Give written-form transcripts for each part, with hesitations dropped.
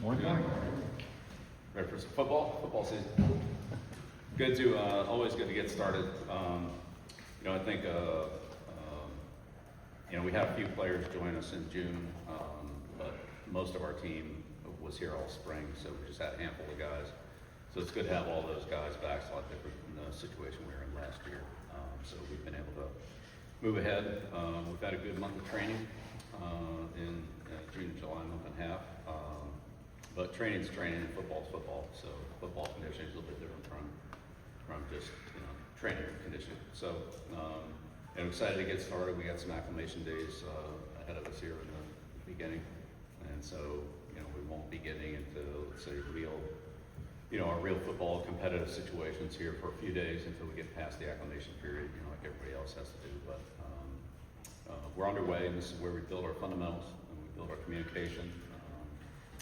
Morning. Ready for some football season. Good to, always good to get started. I think, we had a few players join us in June, but most of our team was here all spring, so we just had a handful of guys. So it's good to have all those guys back. It's a lot different than the situation we were in last year. So we've been able to move ahead. We've had a good month of training in June and July, month and a half. But training's training and football's football. So football conditioning is a little bit different from just training and conditioning. So I'm excited to get started. We got some acclimation days ahead of us here in the beginning, and so we won't be getting into, let's say, our real football competitive situations here for a few days until we get past the acclimation period, like everybody else has to do. But we're underway, and this is where we build our fundamentals and we build our communication,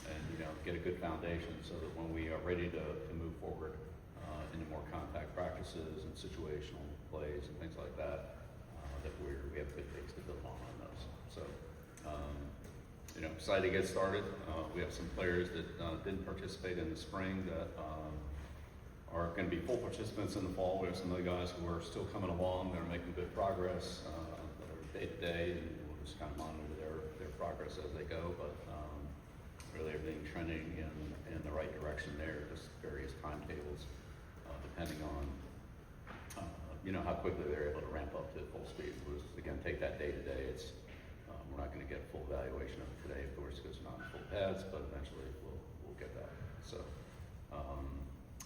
and get a good foundation so that when we are ready to move forward into more contact practices and situational plays and things like that, that we have good things to build on those. So excited to get started. We have some players that didn't participate in the spring that are going to be full participants in the fall. We have some other guys who are still coming along. They're making good progress that are day to day, and we'll just kind of monitor their progress as they go. But really everything trending in the right direction there, just various timetables depending on how quickly they're able to ramp up to full speed. We'll just, again, take that day to day. It's we're not going to get a full evaluation of it today, of course, because we're not in full pads, but eventually we'll get that. So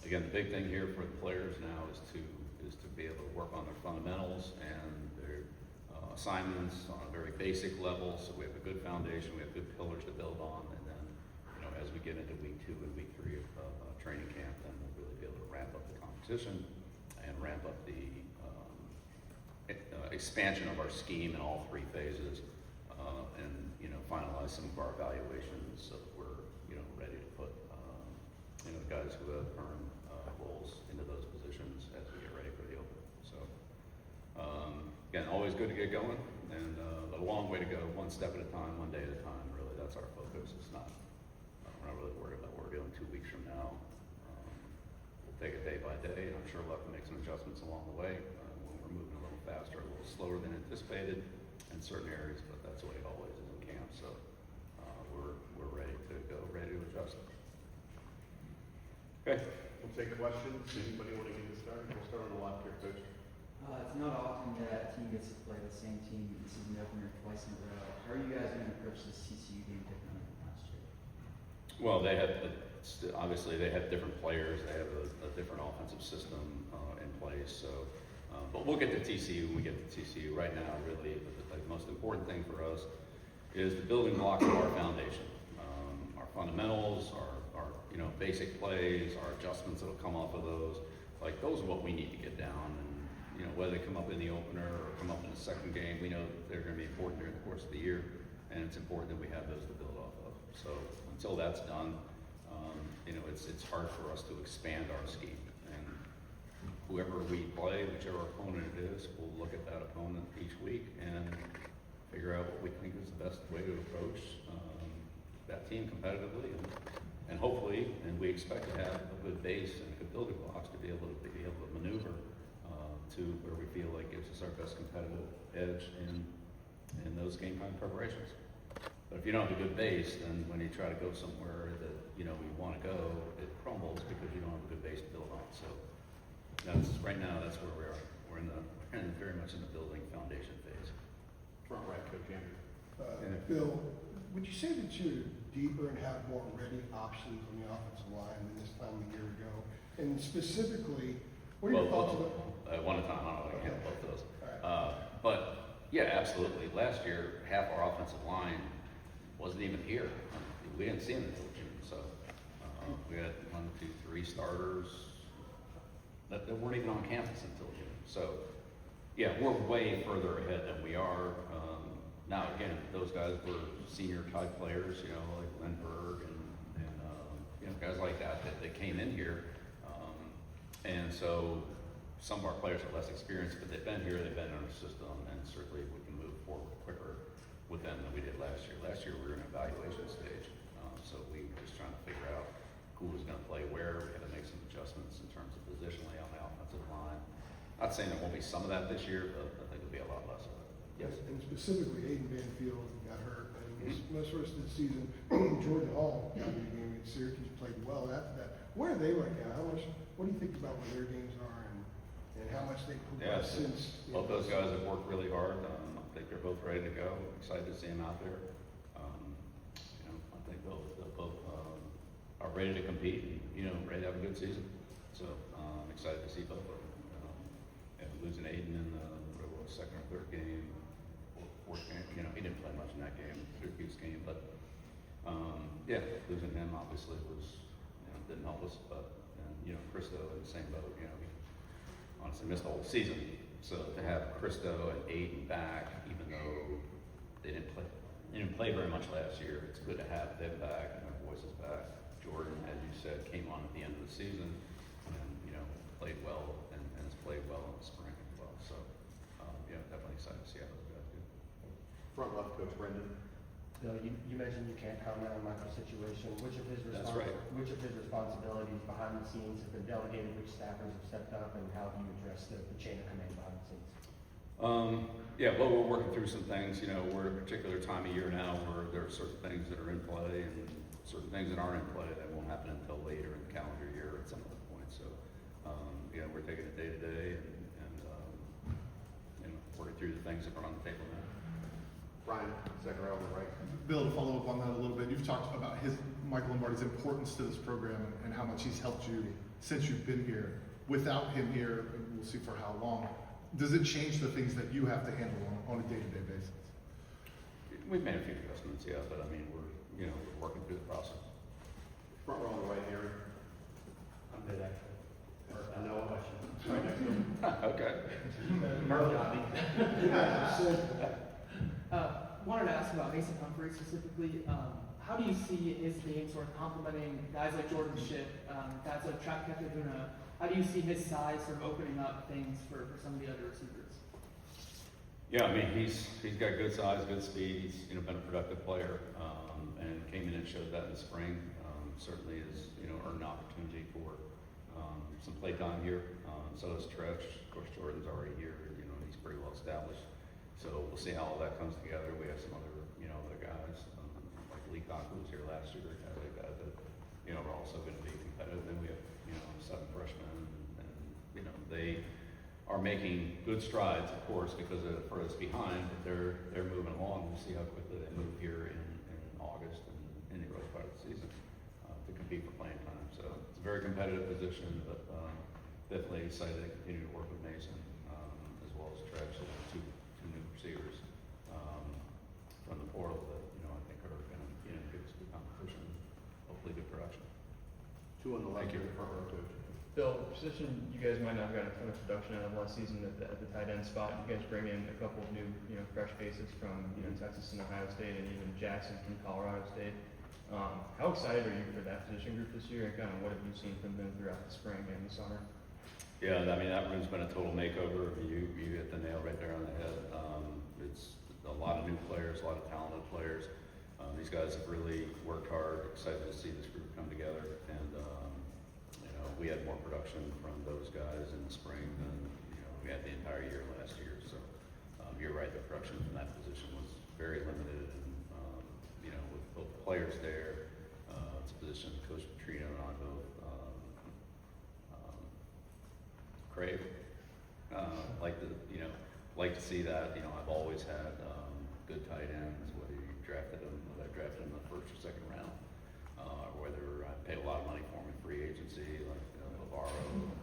again, the big thing here for the players now is to be able to work on their fundamentals and their assignments on a very basic level. So we have a good foundation, we have good pillars to build on, and then as we get into week 2 and week 3 of training camp, then we'll really be able to ramp up the competition and ramp up the expansion of our scheme in all 3 phases, and finalize some of our evaluations so that we're ready to put guys who have earned roles into those positions as we get ready for the open. So again, always good to get going, and a long way to go, one step at a time, one day at a time. Really, that's our focus. It's not we're not really worried about what we're doing 2 weeks from now. We'll take it day by day, and I'm sure we'll have to make some adjustments along the way when we're moving a little faster, a little slower than anticipated in certain areas, but that's the way it always is in camp. So we're ready to go, ready to adjust. Okay. We'll take questions. Anybody want to get started? We'll start on the left here, Coach. It's not often that a team gets to play the same team in the season opener twice in a row. How are you guys going to approach this TCU game differently than last year? Well, obviously they have different players. They have a different offensive system in place. So, but we'll get to TCU when we get to TCU. Right now, really, the most important thing for us is the building blocks of our foundation, our fundamentals, our basic plays, our adjustments that'll come off of those. Like those are what we need to get down. And whether they come up in the opener or come up in the second game, we know that they're going to be important during the course of the year, and it's important that we have those to build off of. So until that's done, it's hard for us to expand our scheme. And whoever we play, whichever opponent it is, we'll look at that opponent each week and figure out what we think is the best way to approach that team competitively, and hopefully, and we expect to have a good base and good building blocks to be able to maneuver to where we feel like gives us our best competitive edge in those game time preparations. But if you don't have a good base, then when you try to go somewhere that we want to go, it crumbles because you don't have a good base to build on. So right now that's where we are. We're very much in the building foundation phase. Front right, Coach Andrew. Bill, would you say that you're deeper and have more ready options on the offensive line than this time a year ago? And specifically, what are your thoughts about one at a time? I don't know if I can handle both of those. Right. But yeah, absolutely. Last year, half our offensive line wasn't even here. We didn't see them until June. So we had 1, 2, 3 starters that weren't even on campus until June. So yeah, we're way further ahead than we are. Now again, those guys were senior type players, like Lindbergh and guys like that came in here. And so some of our players are less experienced, but they've been here, they've been in our system, and certainly we can move forward quicker with them than we did last year. Last year we were in an evaluation stage, so we were just trying to figure who was gonna play where. We had to make some adjustments in terms of positionally on the offensive line. Not saying there won't be some of that this year, but I think it'll be a lot less of it. Yes. And specifically, Aiden Banfield got hurt, and most rest of the season, Jordan Hall got in the game, and Syracuse played well after that. Where are they right now? What do you think about where their games are, and how much they progressed since? Both those guys have worked really hard. I think they're both ready to go. Excited to see them out there. I think they'll both are ready to compete and, ready to have a good season. So I'm excited to see both of them. And losing Aiden in the second or third game, fourth game, he didn't play much in that game, Syracuse game, but losing him obviously was, didn't help us. But Christo in the same boat. He honestly missed the whole season. So to have Christo and Aiden back, even though they didn't play very much last year, it's good to have them back and their voices back. Jordan, as you said, came on at the end of the season and played well and has played well in the spring as well. So definitely excited to see how those guys do. Front left, Coach Brendan. Bill, you mentioned you can't comment on Michael's situation. Which of his That's right. Which of his responsibilities behind the scenes have been delegated? Which staffers have stepped up, and how do you address the chain of command behind the scenes? Well, we're working through some things. We're at a particular time of year now where there are certain things that are in play and certain things that aren't in play that won't happen until later in the calendar year at some other point. So, we're taking it day to day and working through the things that are on the table now. Brian, second row on the right. Bill, to follow up on that a little bit, you've talked about Michael Lombardi's importance to this program and how much he's helped you since you've been here. Without him here, and we'll see for how long, does it change the things that you have to handle on a day-to-day basis? We've made a few adjustments, but we're working through the process. Front row on the right, Aaron. I'm good, actually. I know a question. Right next to him. Okay. Wanted to ask about Mason Humphrey specifically. How do you see his game sort of complementing guys like Jordan Shipp, guys like Chaketaguna? How do you see his size sort of opening up things for some of the other receivers? Yeah, he's got good size, good speed. He's been a productive player and came in and showed that in the spring. Certainly has earned an opportunity for some play time here. So does Tresh. Of course, Jordan's already here. He's pretty well established. So we'll see how all that comes together. We have some other other guys like Lee Cock, who was here last year. Guys like that are also going to be competitive. Then we have 7 freshmen and they are making good strides, of course, because they're furthest behind, but they're moving along. We'll see how quickly they move here in August and in the early part of the season to compete for playing time. So it's a very competitive position, but definitely excited to continue to work with Mason as well as Tresh, two new receivers from the portal that I think are going to give us good competition, hopefully good production. 2 on the left Thank you. here, front row, Coach. Bill, position you guys might not have gotten a ton of production out of last season at the tight end spot. You guys bring in a couple of new, fresh faces from Texas and Ohio State, and even Jackson from Colorado State. How excited are you for that position group this year, and kind of what have you seen from them throughout the spring and the summer? Yeah, that room's been a total makeover. You hit the nail right there on the head. It's a lot of new players, a lot of talented players. These guys have really worked hard. Excited to see this group come together, and we had more production from those guys in the spring than we had the entire year last year. So you're right, the production from that position was very limited, and with both players there, it's a position Coach Petrino and I both crave. Like to see that. I've always had good tight ends, whether you drafted them, whether I drafted them in the first or second round, or whether I paid a lot of money for them in free agency, like Navarro,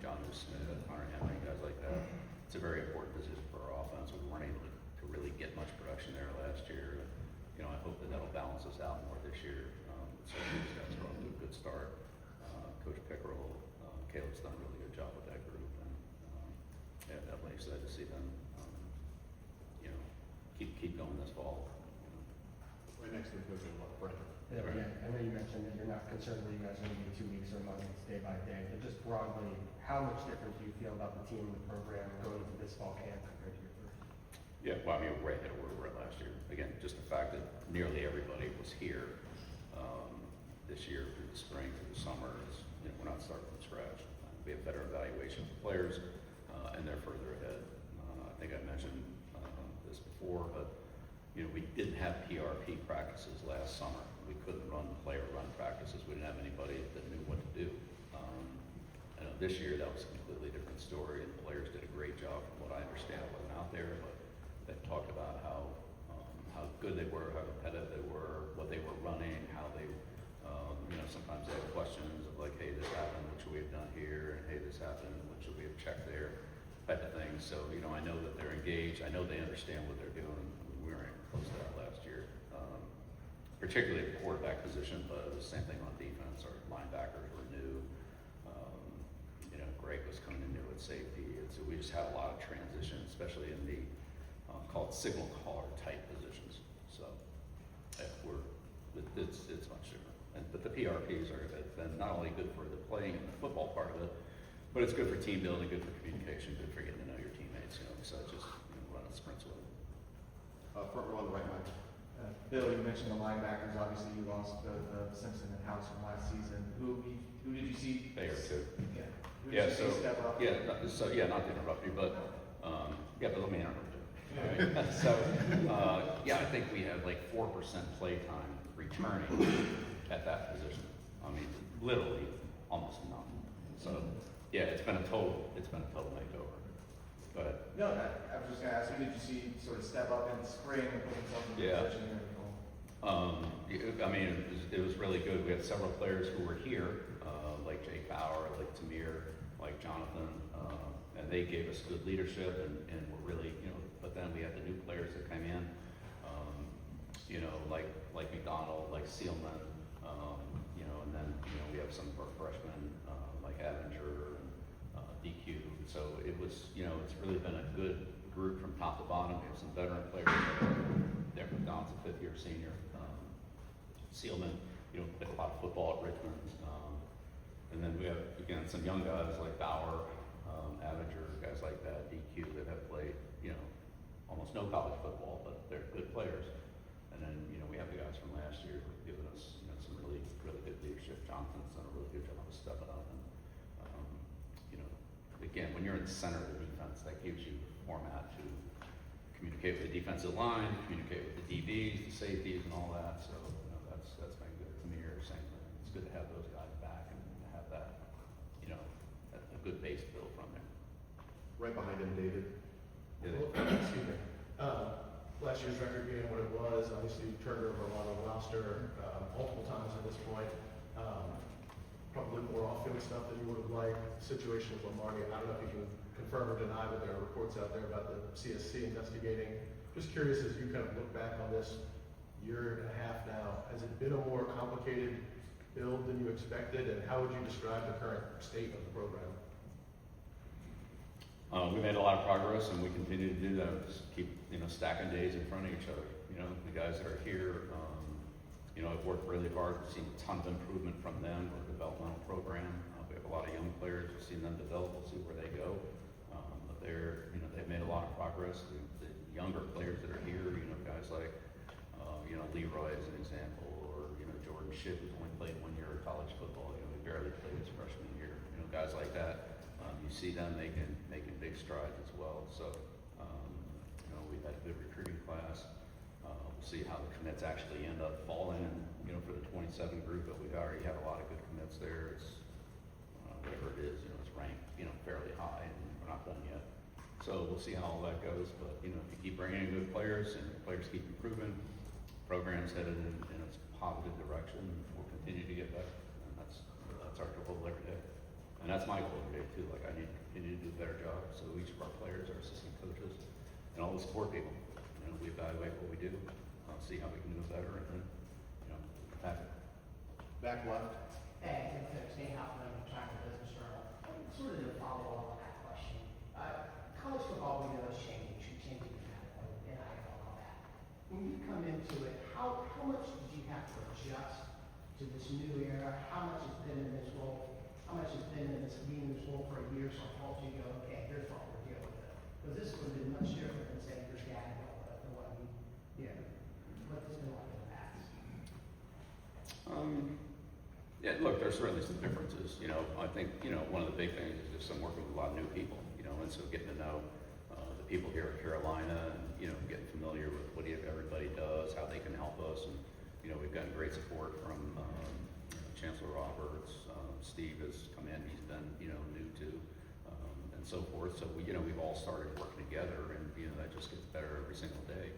John Smith, Hunter Henry, guys like that. It's a very important position for our offense. We weren't able to really get much production there last year. I hope that'll balance us out more this year. Certainly these guys are off to a good start. Coach Pickerel, Caleb's done a really good job with that group, and definitely excited to see them keep going this fall. Right next to the coach on the left, Brendan. Yeah, I know you mentioned that you're not concerned that you guys are going to be 2 weeks or a month, it's day by day, but just broadly, how much different do you feel about the team and the program going into this fall camp compared to your first? Yeah, well, we're right there where we were last year. Again, just the fact that nearly everybody was here this year through through the spring, through the summer, is, we're not starting from scratch. We have better evaluation of players, and they're further ahead. I think I mentioned this before, but we didn't have PRP practices last summer. We couldn't run player run practices. We didn't have anybody that knew what to do. I know this year that was a completely different story, and the players did a great job from what I understand. I wasn't out there, but they talked about how good they were, how competitive they were, what they were running, how they, sometimes they have questions of like, hey, this happened, what should we have done here? And hey, this happened, what should we have checked there? Type of thing. So, I know that they're engaged. I know they understand what they're doing. We weren't close to that last year, particularly at the quarterback position, but it was the same thing on defense. Our linebackers were new. Greg was coming in new at safety. And so we just had a lot of transition, especially in the called signal caller type positions. So it's much different. But the PRPs are then not only good for the playing and the football part of it, but it's good for team building, good for communication, good for getting to know your teammates, besides just running sprints with them. Front row on the right, Mike. Bill, you mentioned the linebackers. Obviously, you lost the Simpson and House from last season. Who did you see? They are too. Yeah. Who did Yeah, you see step up? not to interrupt you, but but let me interrupt you. All right. So I think we had like 4% play time returning at that position. I mean, literally almost nothing. So it's been a total makeover. Go ahead. No, I was just going to ask, who did you see sort of step up in the spring and put themselves in Yeah. position here? It was really good. We had several players who were here, like Jake Bauer, like Tamir, like Jonathan, and they gave us good leadership and were really, but then we had the new players that came in, like McDonald, like Sealman, and then, we have some of our freshmen, like Avenger and DQ. So it was, it's really been a good group from top to bottom. We have some veteran players. Derek McDonald's a fifth-year senior. Sealman, played a lot of football at Richmond. And then we have, again, some young guys like Bauer, Avenger, guys like that, DQ, that have played, almost no college football, but they're good players. And then, we have the guys from last year who've given us, some really, really good leadership. Jonathan's done a really good job of stepping up. And, again, when you're in the center of the defense, that gives you format to communicate with the defensive line, communicate with the DBs, the safeties, and all that. So that's been good. Tamir, same thing. It's good to have those guys back and have that, a good base built from there. Right behind him, David. Excuse me. Last year's record being what it was, obviously you turned over a lot of the roster multiple times at this point. Probably more off-field stuff than you would have liked. The situation with Lombardi, I don't know if you can confirm or deny, but there are reports out there about the CSC investigating. Just curious, as you kind of look back on this year and a half now, has it been a more complicated build than you expected, and how would you describe the current state of the program? We made a lot of progress, and we continue to do that. We just keep, stacking days in front of each other. The guys that are here, have worked really hard. We've seen a ton of improvement from them. Our developmental program. We have a lot of young players. We've seen them develop. We'll see where they go. But they've made a lot of progress. The younger players that are here, guys like, Leroy as an example, or, Jordan Shipp, who's only played 1 year of college football. He barely played his freshman year. Guys like that. You see them making big strides as well. So, we've had a good recruiting class. We'll see how the commits actually end up falling, for the 27 group. But we already have a lot of good commits there. It's whatever it is, it's ranked, fairly high, and we're not done yet. So we'll see how all that goes. But if you keep bringing in good players and players keep improving, program's headed in its positive direction. We'll continue to get better, and that's our goal every day. And that's my goal every day too. Like, I need to continue to do a better job. So each of our players, our assistant coaches, and all the support people, we evaluate what we do, see how we can do it better, and then, Back left. Hey, it's Nate Hoffman, I'm trying to business journal. Sort of to follow up on that question. College football, we know, is changing dramatically, and I know all that. When you come into it, how much did you have to adjust to this new era? How much has been in this role? How much has been in this being in this role for a year? So helps you go, okay, here's what we're dealing with. Because this would have been much different than saying your dad than what we, what has been like in the past. Yeah, look, there's certainly some differences. I think, one of the big things is just I'm working with a lot of new people, and so getting to know the people here at Carolina and, getting familiar with what everybody does, how they can help us. And, we've gotten great support from Chancellor Roberts. Steve has come in, he's been, new to, and so forth. So we've all started working together, and, that just gets better every single day.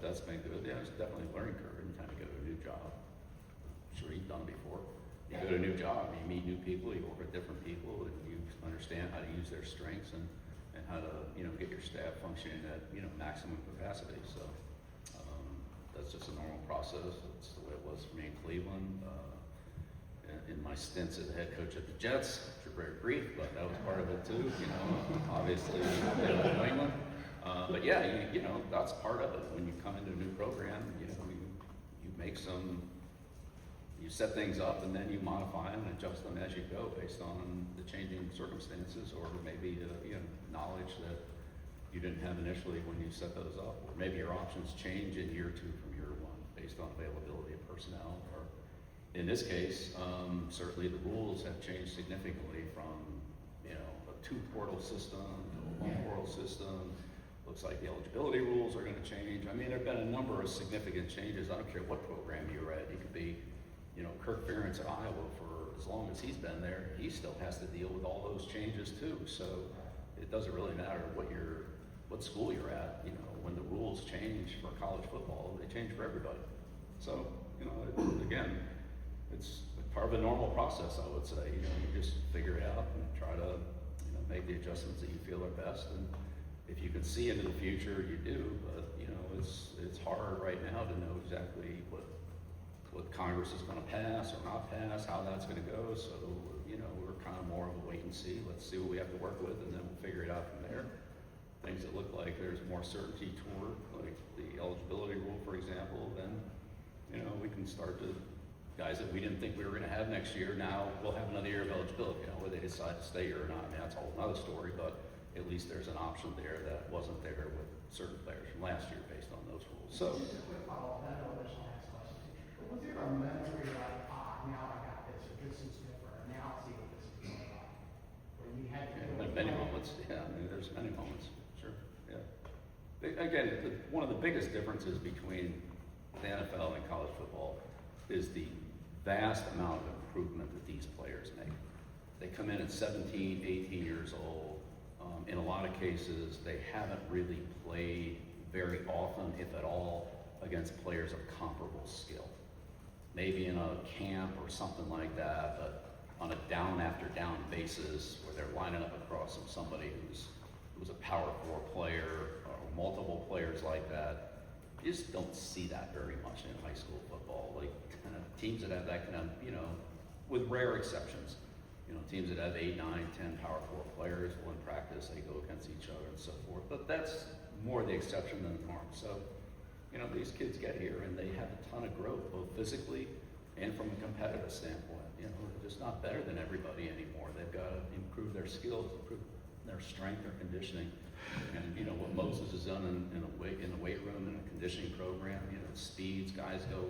That's been good. Yeah, it's definitely a learning curve anytime you go to a new job. I'm sure you've done it before. You go to a new job, you meet new people, you work with different people, and you understand how to use their strengths and how to, get your staff functioning at, maximum capacity. So that's just a normal process. That's the way it was for me in Cleveland. In my stints as the head coach at the Jets, which are very brief, but that was part of it too, obviously, New England. But yeah, that's part of it. When you come into a new program, you set things up and then you modify them and adjust them as you go based on the changing circumstances, or maybe knowledge that you didn't have initially when you set those up, or maybe your options change in year 2 from year 1 based on availability of personnel. Or in this case, certainly the rules have changed significantly from a 2-portal system to a 1-portal system. Looks like the eligibility rules are going to change. I mean, there have been a number of significant changes. I don't care what program you're at. You could be, Kirk Ferentz at Iowa for as long as he's been there. He still has to deal with all those changes too. So it doesn't really matter what school you're at. When the rules change for college football, they change for everybody. So, again, it's part of a normal process, I would say. You just figure it out and try to, make the adjustments that you feel are best. And if you can see into the future, you do. But it's hard right now to know exactly what Congress is going to pass or not pass, how that's going to go. So we're kind of more of a wait and see. Let's see what we have to work with, and then we'll figure it out from there. Things that look like there's more certainty toward, like the eligibility rule, for example, then we can start to guys that we didn't think we were going to have next year. Now we'll have another year of eligibility. Whether they decide to stay here or not, I mean, that's a whole other story. But at least there's an option there that wasn't there with certain players from last year based on those rules. So, just a quick follow-up, I know there's next question. But was there a moment where you're like, now I got this, or this is different, now I see what this is going on? Where you had to go. many moments, yeah. I mean, there's many moments, sure, yeah. Again, one of the biggest differences between the NFL and college football is the vast amount of improvement that these players make. They come in at 17, 18 years old. In a lot of cases, they haven't really played very often, if at all, against players of comparable skill. Maybe in a camp or something like that, but on a down after down basis where they're lining up across from somebody who's a power 4 player or multiple players like that. You just don't see that very much in high school football. Like teams that have that kind of, with rare exceptions, teams that have 8, 9, 10 power 4 players, will in practice, they go against each other and so forth. But that's more the exception than the norm. So, these kids get here and they have a ton of growth, both physically and from a competitive standpoint. They're just not better than everybody anymore. They've got to improve their skills, improve their strength, their conditioning. And, what Moses has done in the weight room and a conditioning program, speeds, guys go,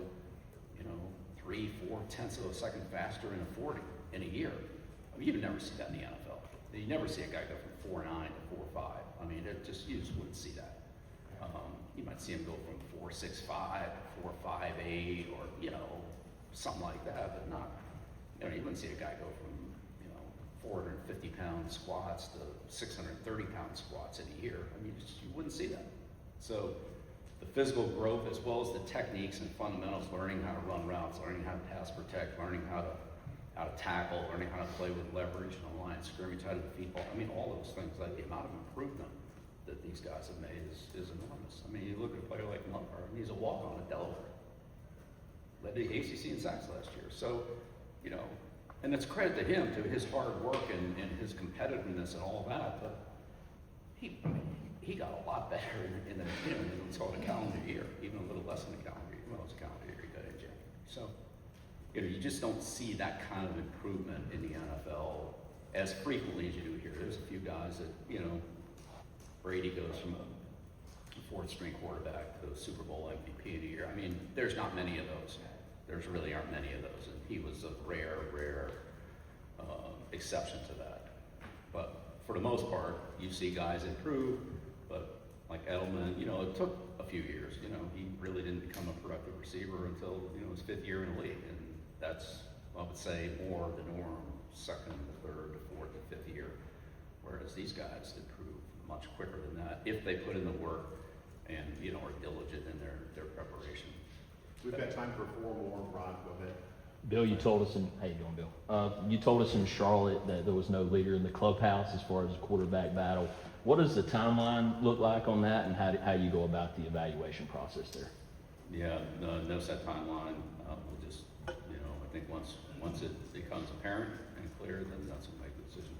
3, 4 tenths of a second faster in a 40 in a year. I mean, you never see that in the NFL. You never see a guy go from 4.9 to 4.5. I mean, you just wouldn't see that. You might see him go from 4.65 to 4.58 or, something like that, but not, you wouldn't see a guy go from, 450-pound squats to 630-pound squats in a year. I mean, you wouldn't see that. So the physical growth, as well as the techniques and fundamentals, learning how to run routes, learning how to pass protect, learning how to tackle, learning how to play with leverage and a line scrimmage, how to defeat ball. I mean, all those things, like the amount of improvement that these guys have made is enormous. I mean, you look at a player like Mudbar, he's a walk-on at Delaware. Led the ACC in sacks last year. So, and it's credit to him, to his hard work and his competitiveness and all of that, but he got a lot better in what's called a calendar year, even a little less than a calendar year. Well, it's a calendar year, he got in January. So, you just don't see that kind of improvement in the NFL as frequently as you do here. There's a few guys that, Brady goes from a 4th string quarterback to the Super Bowl MVP of the year. I mean, there's not many of those. there's really aren't many of those, and he was a rare exception to that. But for the most part, you see guys improve, but like Edelman, you know, it took a few years. You know, he really didn't become a productive receiver until, you know, his 5th year in the league, and that's, I would say, more the norm, 2nd, 3rd, 4th, and 5th year. Whereas these guys improve much quicker than that if they put in the work and, you know, are diligent in their preparation. We've got time for 4 more. Ron, go ahead. Bill, you told us how you doing, Bill? You told us in Charlotte that there was no leader in the clubhouse as far as the quarterback battle. What does the timeline look like on that, and how you go about the evaluation process there? Yeah, no set timeline. We'll just, you know, I think once it becomes apparent and clear, then that's when we make the decision.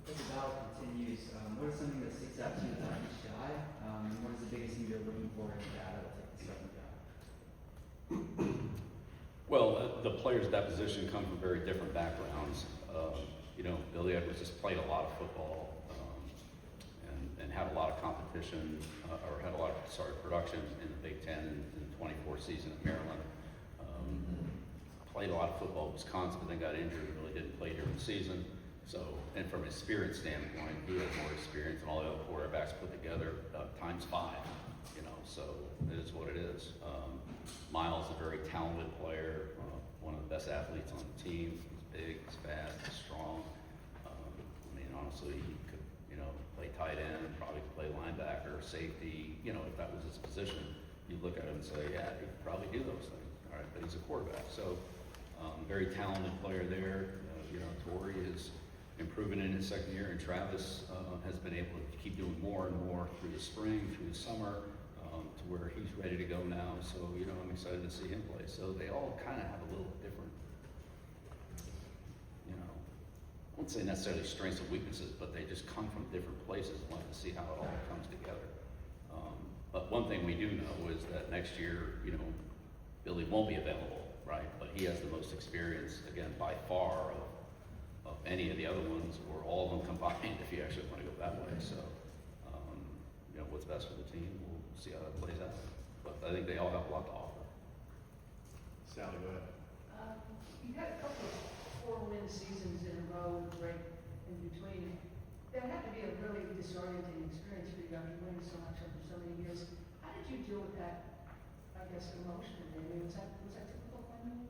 As the battle continues, what is something that sticks out to you about each guy? And what is the biggest thing you're looking for in the data to take the second guy? Well, the players at that position come from very different backgrounds. You know, Billy Edwards just played a lot of football and had a lot of competition, or had a lot of, production in the Big Ten in the 24 season at Maryland. Played a lot of football at Wisconsin, but then got injured and really didn't play during the season. So, and from an experience standpoint, he had more experience than all the other quarterbacks put together, times 5, you know, so it is what it is. Miles is a very talented player, one of the best athletes on the team. He's big, he's fast, he's strong. I mean, honestly, he could, you know, play tight end, probably could play linebacker, safety, you know, if that was his position. You look at him and say, yeah, he could probably do those things, all right, but he's a quarterback. So, very talented player there. You know, Torrey is improving in his 2nd year, and Travis has been able to keep doing more and more through the spring, through the summer, to where he's ready to go now. So, you know, I'm excited to see him play. So they all kind of have a little different, you know, I wouldn't say necessarily strengths and weaknesses, but they just come from different places. I want to see how it all comes together. But one thing we do know is that next year, you know, Billy won't be available, right? But he has the most experience, again, by far, of any of the other ones, or all of them combined, if you actually want to go that way. So, you know, what's best for the team, we'll see how that plays out. But I think they all have a lot to offer. Sally, go ahead. You had a couple of 4-win seasons in a row with a break in between. That had to be a really disorienting experience for you after winning so much over so many years. How did you deal with that, I guess, emotionally? I mean, was that typical for you?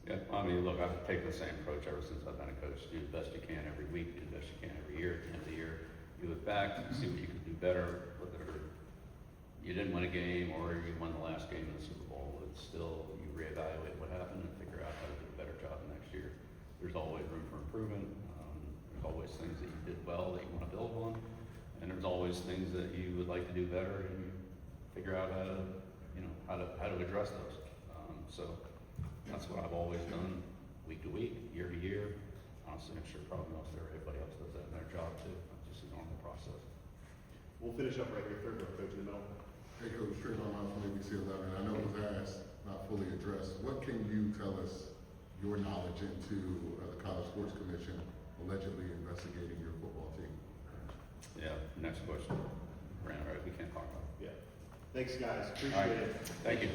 Yeah, I mean, look, I've taken the same approach ever since I've been a coach. Do the best you can every week, do the best you can every year. At the end of the year, you look back, see what you can do better, whether you didn't win a game or you won the last game of the Super Bowl. It's still, you reevaluate what happened and figure out how to do a better job next year. There's always room for improvement. There's always things that you did well that you want to build on. And there's always things that you would like to do better, and you figure out how to, you know, how to address those. So that's what I've always done, week to week, year to year. Honestly, I'm sure probably most everybody else does that in their job too. It's just a normal process. We'll finish up right here. 3rd row, coach in the middle. Hey, Coach, straight on out from ABC 11. I know it was asked, not fully addressed. What can you tell us your knowledge into the College Sports Commission allegedly investigating your football team? Yeah, next question. Ran, all right, we can't talk about it. Yeah. Thanks, guys. All right, Appreciate it. thank you.